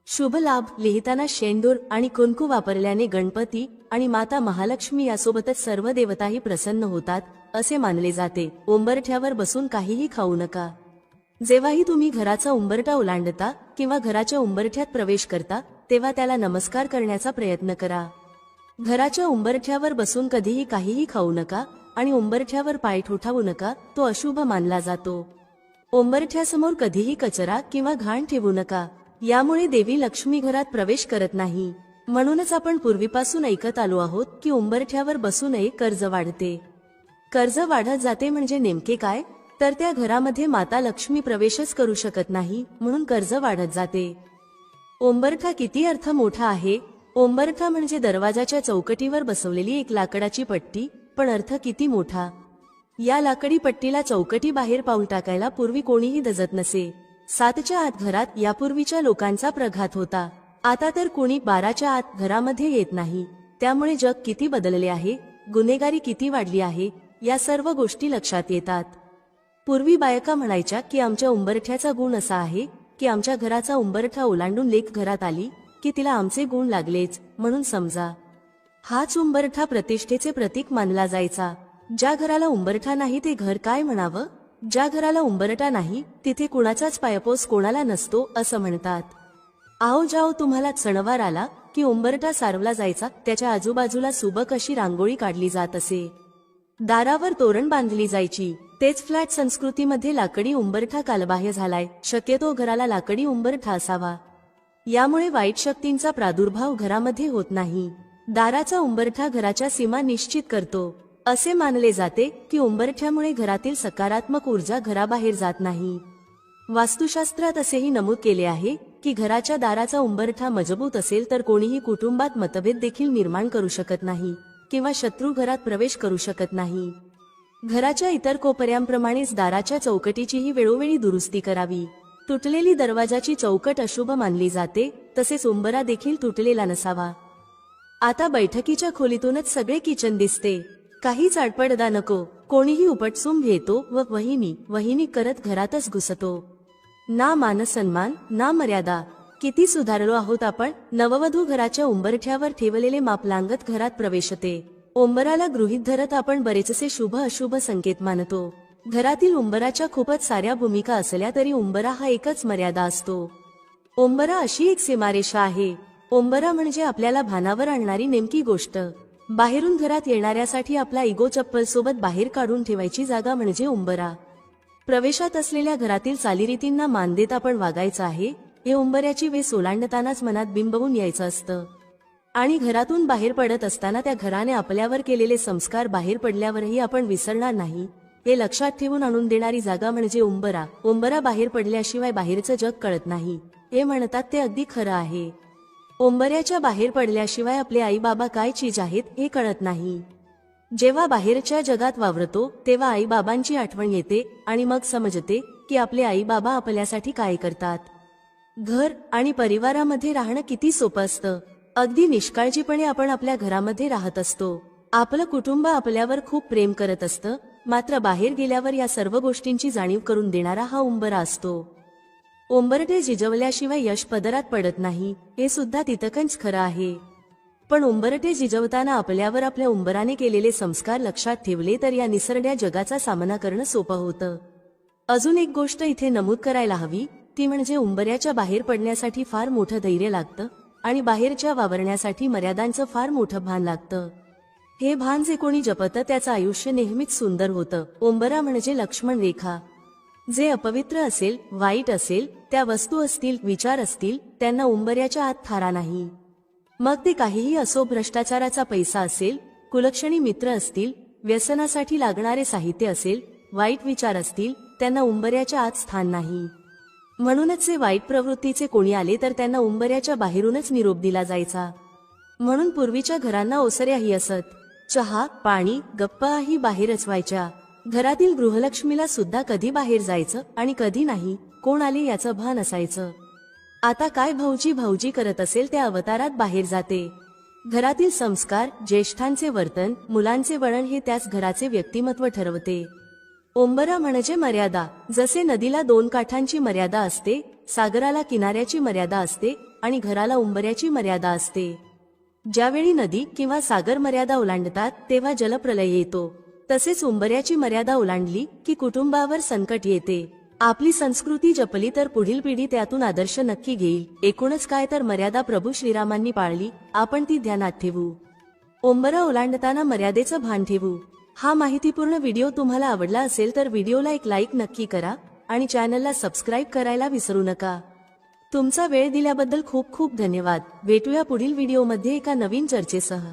Speaker 1: शुभ लाभ लिहिताना शेंदूर आणि कुंकू वापरल्याने गणपती आणि माता महालक्ष्मी यासोबतच सर्व देवताही प्रसन्न होतात असे मानले जाते. उंबरठ्यावर बसून काहीही खाऊ नका. जेव्हाही तुम्ही घराचा उंबरठा ओलांडता किंवा घराच्या उंबरठ्यात प्रवेश करता तेव्हा त्याला नमस्कार करण्याचा प्रयत्न करा. घराच्या उंबरठ्यावर बसून कधीही काहीही खाऊ नका आणि उंबरठ्यावर पाय ठोठावू नका, तो अशुभ मानला जातो. उंबरठ्यासमोर कधीही कचरा किंवा घाण ठेवू नका, यामुळे देवी लक्ष्मी घरात प्रवेश करत नाही. म्हणूनच आपण पूर्वीपासून ऐकत आलो आहोत की उंबरठ्यावर बसू नये, कर्ज वाढते. कर्ज वाढत जाते म्हणजे नेमके काय? तर त्या घरामध्ये माता लक्ष्मी प्रवेशच करू शकत नाही, म्हणून कर्ज वाढत जाते. उंबरठा किती अर्थ मोठा आहे उंबरठा म्हणजे दरवाजाच्या चौकटीवर बसवलेली एक लाकडाची पट्टी, पण अर्थ किती मोठा. या लाकडी पट्टीला चौकटी बाहेर पाऊल टाकायला पूर्वी कोणीही दजत नसे. 7च्या आत घरात यापूर्वीच्या लोकांचा प्रघात होता. आता तर कोणी 12च्या आत घरामध्ये येत नाही. त्यामुळे जग किती बदलले आहे, गुन्हेगारी किती वाढली आहे, या सर्व गोष्टी लक्षात येतात. पूर्वी बायका म्हणायच्या की आमच्या उंबरठ्याचा गुण असा आहे की आमच्या घराचा उंबरठा ओलांडून लेक घरात आली की तिला आमचे गुण लागलेच म्हणून समजा. हाच उंबरठा प्रतिष्ठेचे प्रतीक मानला जायचा. ज्या घराला उंबरठा नाही ते घर काय म्हणावं. ज्या घराला उंबरठा नाही तिथे कुणाचाच पायपोस कोणाला नसतो असं म्हणतात. आओ जाओ तुम्हाला सणवार आला की उंबरठा सारवला जायचा. त्याच्या आजूबाजूला सुबक अशी रांगोळी काढली जात असे. दारावर तोरण बांधली जायची. तेच फ्लॅट संस्कृतीमध्ये लाकडी उंबरठा कालबाह्य झालाय. शक्यतो घराला लाकडी उंबरठा असावा. यामुळे वाईट शक्तींचा प्रादुर्भाव घरामध्ये होत नाही. दाराचा उंबरठा घराच्या सीमा निश्चित करतो. असे मानले जाते की उंबरठ्यामुळे घरातील सकारात्मक ऊर्जा घराबाहेर जात नाही. वास्तुशास्त्रात असेही नमूद केले आहे की घराच्या दाराचा उंबरठा मजबूत असेल तर कोणीही कुटुंबात मतभेद देखील निर्माण करू शकत नाही किंवा शत्रू घरात प्रवेश करू शकत नाही. घराच्या इतर कोपऱ्यांप्रमाणेच दाराच्या चौकटीचीही वेळोवेळी दुरुस्ती करावी. तुटलेली दरवाजाची चौकट अशुभ मानली जाते, तसेच उंबरा देखील तुटलेला नसावा. आता बैठकीच्या खोलीतूनच सगळे किचन दिसते. काहीच आडपडदा नको. कोणीही उपटसून घेतो व वहिनी करत घरातच घुसतो. ना मानसन्मान ना मर्यादा. किती सुधारलो आहोत आपण. नववधू घराच्या उंबरठ्यावर ठेवलेले माप लांगत घरात प्रवेशते. उंबराला गृहीत धरत आपण बरेचसे शुभ अशुभ संकेत मानतो. घरातील उंबराच्या खूपच साऱ्या भूमिका असल्या तरी उंबरा हा एकच मर्यादा असतो. उंबरा अशी एक सीमारेषा आहे. उंबरा म्हणजे आपल्याला भानावर आणणारी नेमकी गोष्ट. बाहेरून घरात येणाऱ्यासाठी आपला इगो चप्पल सोबत बाहेर काढून ठेवायची जागा म्हणजे उंबरा. प्रवेशात असलेल्या घरातील चालीरीतींना मान देत आपण वागायचं आहे हे उंबऱ्याची वेस ओलांडतानाच मनात बिंबवून यायचं असतं. आणि घरातून बाहेर पडत असताना त्या घराने आपल्यावर केलेले संस्कार बाहेर पडल्यावरही आपण विसरणार नाही हे लक्षात ठेवून आणून देणारी जागा म्हणजे उंबरा. उंबरा बाहेर पडल्याशिवाय बाहेरचं जग कळत नाही हे म्हणतात ते अगदी खरं आहे. उंबऱ्याच्या बाहेर पडल्याशिवाय आपले आई बाबा काय चीज आहेत हे कळत नाही. जेव्हा बाहेरच्या जगात वावरतो तेव्हा आई बाबांची आठवण येते आणि मग समजते की आपले आई बाबा आपल्यासाठी काय करतात. घर आणि परिवारामध्ये राहणं किती सोपं असतं. अगदी निष्काळजीपणे आपण आपल्या घरामध्ये राहत असतो. आपलं कुटुंब आपल्यावर खूप प्रेम करत असतं. मात्र बाहेर गेल्यावर या सर्व गोष्टींची जाणीव करून देणारा हा उंबरा असतो. उंबरठे झिजवल्याशिवाय यश पदरात पडत नाही हे सुद्धा तितकंच खरं आहे. पण उंबरठे झिजवताना आपल्यावर आपल्या उंबराने केलेले संस्कार लक्षात ठेवले तर या निसरड्या जगाचा सामना करणं सोपं होतं. अजून एक गोष्ट इथे नमूद करायला हवी ती म्हणजे उंबऱ्याच्या बाहेर पडण्यासाठी फार मोठं धैर्य लागतं आणि बाहेरच्या वावरण्यासाठी मर्यादांचं फार मोठं भान लागतं. हे भान जे कोणी जपतं त्याचं आयुष्य नेहमीच सुंदर होतं. उंबरा म्हणजे लक्ष्मण रेखा. जे अपवित्र असेल, वाईट असेल, त्या वस्तू असतील, विचार असतील, त्यांना उंबऱ्याच्या आत थारा नाही. मग ते काहीही असो. भ्रष्टाचाराचा पैसा असेल, कुलक्षणी मित्र असतील, व्यसनासाठी लागणारे साहित्य असेल, वाईट विचार असतील, त्यांना उंबऱ्याच्या आत स्थान नाही. म्हणूनच जे वाईट प्रवृत्तीचे कोणी आले तर त्यांना उंबऱ्याच्या बाहेरूनच निरोप दिला जायचा. म्हणून पूर्वीच्या घरांना ओसऱ्याही असत. चहा, पाणी, गप्पाही बाहेरच व्हायच्या. घरातील गृहलक्ष्मीला सुद्धा कधी बाहेर जायचं आणि कधी नाही, कोण आले याचं भान असायचं. आता काय भाऊजी करत असेल त्या अवतारात बाहेर जाते. घरातील संस्कार, ज्येष्ठांचे वर्तन, मुलांचे वळण हे त्याच घराचे व्यक्तिमत्व ठरवते. उंबरा म्हणजे मर्यादा. जसे नदीला 2 काठांची मर्यादा असते, सागराला किनाऱ्याची मर्यादा असते आणि घराला उंबऱ्याची मर्यादा असते. ज्यावेळी नदी किंवा सागर मर्यादा ओलांडतात तेव्हा जलप्रलय येतो. तसेच उंबऱ्याची मर्यादा ओलांडली की कुटुंबावर संकट येते. आपली संस्कृती जपली तर पुढील पिढी त्यातून आदर्श नक्की घेईल. एकूणच काय तर मर्यादा प्रभू श्रीरामांनी पाळली, आपण ती ध्यानात ठेवू. उंबरा ओलांडताना मर्यादेचं भान ठेवू. हा माहितीपूर्ण व्हिडिओ तुम्हाला आवडला असेल तर व्हिडिओला एक लाईक नक्की करा आणि चॅनलला सबस्क्राईब करायला विसरू नका. तुमचा वेळ दिल्याबद्दल खूप खूप धन्यवाद. भेटूया पुढील व्हिडिओमध्ये एका नवीन चर्चेसह.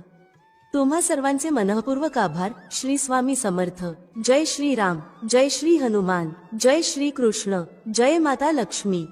Speaker 1: तुम्हा सर्वांचे मनःपूर्वक आभार. श्री स्वामी समर्थ. जय श्री राम, जय श्री हनुमान, जय श्री कृष्ण, जय माता लक्ष्मी.